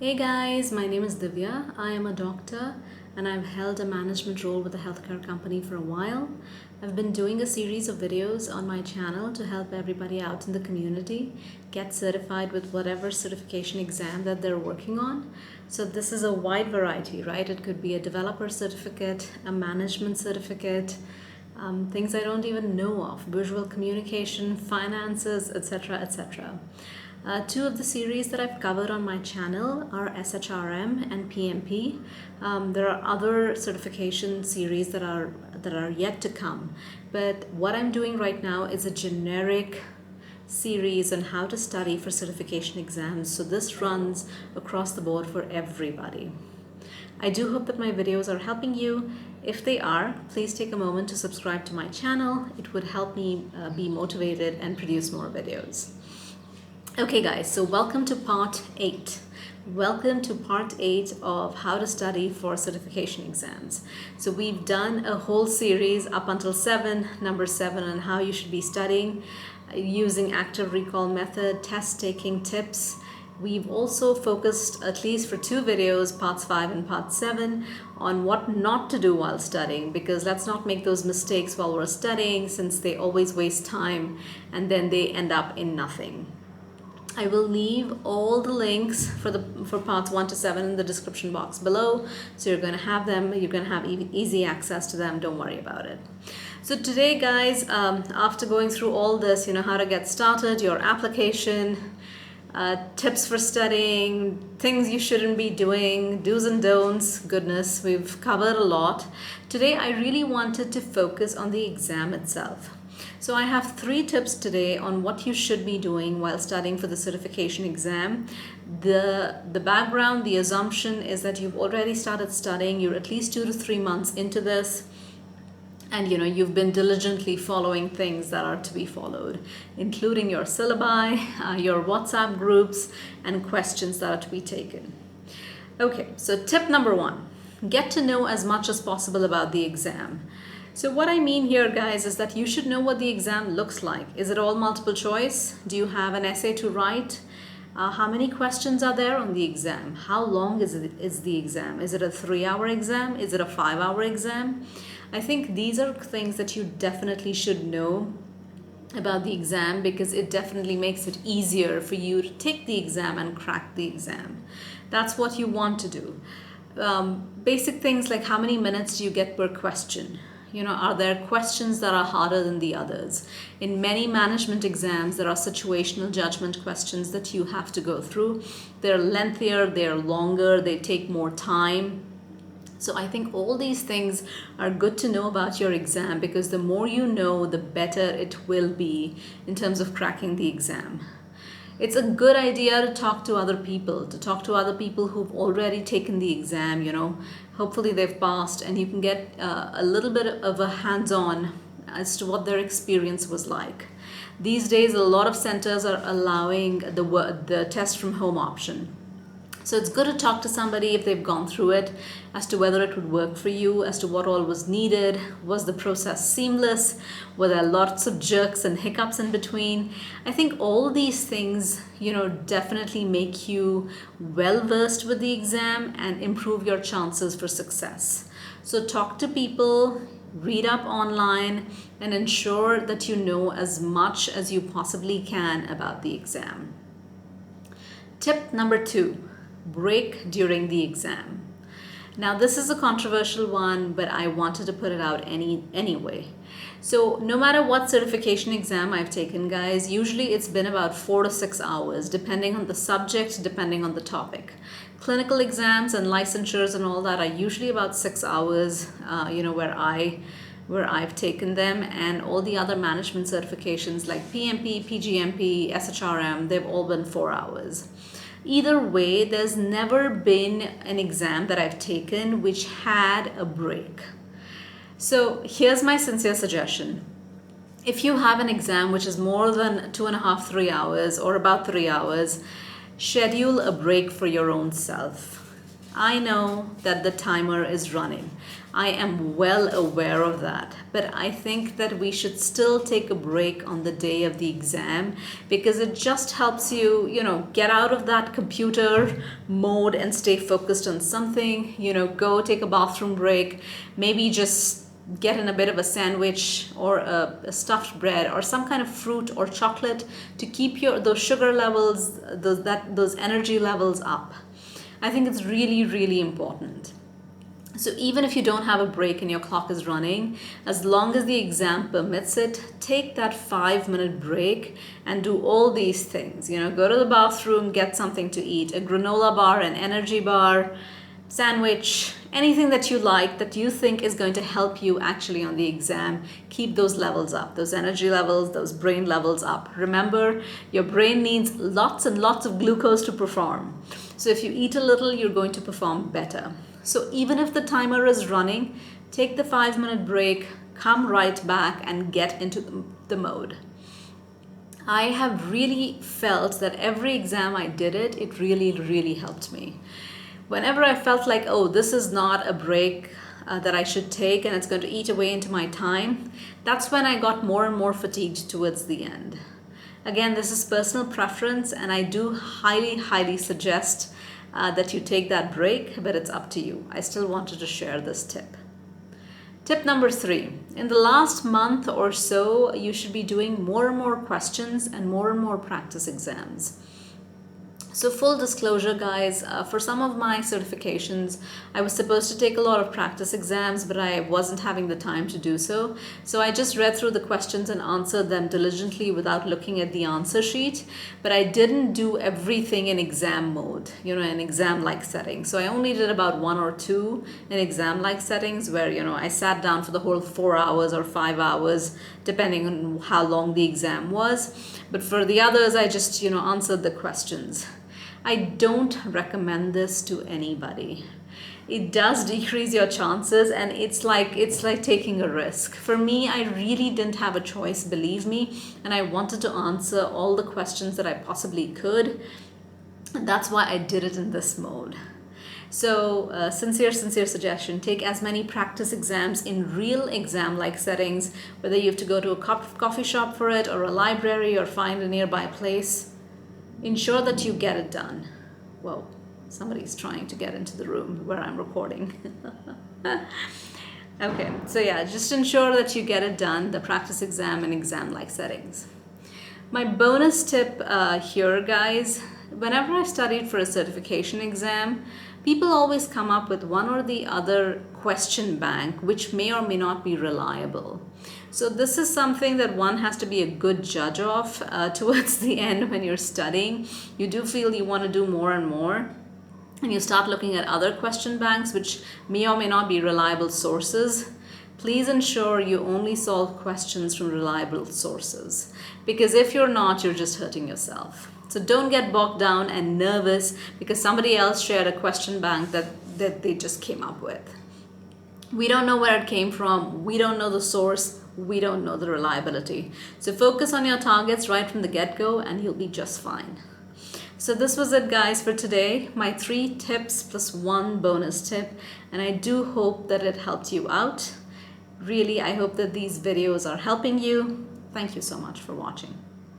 Hey guys, my name is Divya. I am a doctor and I've held a management role with a healthcare company for a while. I've been doing a series of videos on my channel to help everybody out in the community get certified with whatever certification exam that they're working on. So this is a wide variety, right? It could be a developer certificate, a management certificate, things I don't even know of, visual communication, finances, etc., etc. Two of the series that I've covered on my channel are SHRM and PMP. There are other certification series that are yet to come, but what I'm doing right now is a generic series on how to study for certification exams. So this runs across the board for everybody. I do hope that my videos are helping you. If they are, please take a moment to subscribe to my channel. It would help me be motivated and produce more videos. Okay guys, so welcome to part 8. Welcome to part 8 of how to study for certification exams. So we've done a whole series up until number 7 on how you should be studying using active recall method, test taking tips. We've also focused, at least for 2 videos, parts 5 and part 7, on what not to do while studying, because let's not make those mistakes while we're studying, since they always waste time and then they end up in nothing. I will leave all the links for parts 1 to 7 in the description box below, so you're going to have them, you're going to have easy access to them, don't worry about it. So today guys, after going through all this, how to get started, your application, tips for studying, things you shouldn't be doing, do's and don'ts, goodness, we've covered a lot. Today I really wanted to focus on the exam itself. So I have 3 tips today on what you should be doing while studying for the certification exam. The background, the assumption is that you've already started studying, you're at least 2 to 3 months into this, and you've been diligently following things that are to be followed, including your syllabi, your WhatsApp groups, and questions that are to be taken. Okay, so tip number 1, get to know as much as possible about the exam. So what I mean here, guys, is that you should know what the exam looks like. Is it all multiple choice? Do you have an essay to write? How many questions are there on the exam? How long is the exam? Is it a 3-hour exam? Is it a 5-hour exam? I think these are things that you definitely should know about the exam, because it definitely makes it easier for you to take the exam and crack the exam. That's what you want to do. Basic things like how many minutes do you get per question? Are there questions that are harder than the others? In many management exams, there are situational judgment questions that you have to go through. They're lengthier, they're longer, they take more time. So I think all these things are good to know about your exam, because the more you know, the better it will be in terms of cracking the exam. It's a good idea to talk to other people, who've already taken the exam, Hopefully they've passed, and you can get a little bit of a hands-on as to what their experience was like. These days, a lot of centers are allowing the test from home option. So it's good to talk to somebody if they've gone through it, as to whether it would work for you, as to what all was needed. Was the process seamless? Were there lots of jerks and hiccups in between? I think all these things, definitely make you well-versed with the exam and improve your chances for success. So talk to people, read up online, and ensure that you know as much as you possibly can about the exam. Tip number 2. Break during the exam. Now this is a controversial one, but I wanted to put it out anyway. So no matter what certification exam I've taken, guys, usually it's been about 4 to 6 hours, depending on the subject, depending on the topic. Clinical exams and licensures and all that are usually about 6 hours, where I've taken them, and all the other management certifications like PMP, PGMP, SHRM, they've all been 4 hours. Either way, there's never been an exam that I've taken which had a break. So here's my sincere suggestion. If you have an exam which is more than 2.5, 3 hours, or about 3 hours, schedule a break for your own self. I know that the timer is running. I am well aware of that, but I think that we should still take a break on the day of the exam because it just helps you, get out of that computer mode and stay focused on something, go take a bathroom break, maybe just get in a bit of a sandwich or a stuffed bread or some kind of fruit or chocolate to keep those sugar levels, those energy levels up. I think it's really, really important. So even if you don't have a break and your clock is running, as long as the exam permits it, take that 5-minute break and do all these things. Go to the bathroom, get something to eat, a granola bar, an energy bar, sandwich, anything that you like that you think is going to help you actually on the exam. Keep those levels up, those energy levels, those brain levels up. Remember, your brain needs lots and lots of glucose to perform. So if you eat a little, you're going to perform better. So even if the timer is running, take the 5-minute break, come right back and get into the mode. I have really felt that every exam I did it really, really helped me. Whenever I felt like, oh, this is not a break that I should take and it's going to eat away into my time, that's when I got more and more fatigued towards the end. Again, this is personal preference and I do highly, highly suggest that you take that break, but it's up to you. I still wanted to share this tip. Tip number 3, in the last month or so, you should be doing more and more questions and more practice exams. So full disclosure, guys, for some of my certifications, I was supposed to take a lot of practice exams, but I wasn't having the time to do so. So I just read through the questions and answered them diligently without looking at the answer sheet. But I didn't do everything in exam mode, in exam-like settings. So I only did about 1 or 2 in exam-like settings where, I sat down for the whole 4 hours or 5 hours, depending on how long the exam was. But for the others, I just, answered the questions. I don't recommend this to anybody. It does decrease your chances and it's like taking a risk. For me, I really didn't have a choice, believe me, and I wanted to answer all the questions that I possibly could. And that's why I did it in this mode. So sincere suggestion, take as many practice exams in real exam-like settings, whether you have to go to a coffee shop for it or a library or find a nearby place. Ensure that you get it done. Whoa, somebody's trying to get into the room where I'm recording. Okay, so yeah, just ensure that you get it done, the practice exam and exam-like settings. My bonus tip here, guys, whenever I studied for a certification exam, people always come up with one or the other question bank which may or may not be reliable. So this is something that one has to be a good judge of towards the end when you're studying. You do feel you want to do more and more, and you start looking at other question banks which may or may not be reliable sources. Please ensure you only solve questions from reliable sources, because if you're not, you're just hurting yourself. So don't get bogged down and nervous because somebody else shared a question bank that they just came up with. We don't know where it came from. We don't know the source. We don't know the reliability. So focus on your targets right from the get-go and you'll be just fine. So this was it, guys, for today. My 3 tips plus 1 bonus tip. And I do hope that it helped you out. Really, I hope that these videos are helping you. Thank you so much for watching.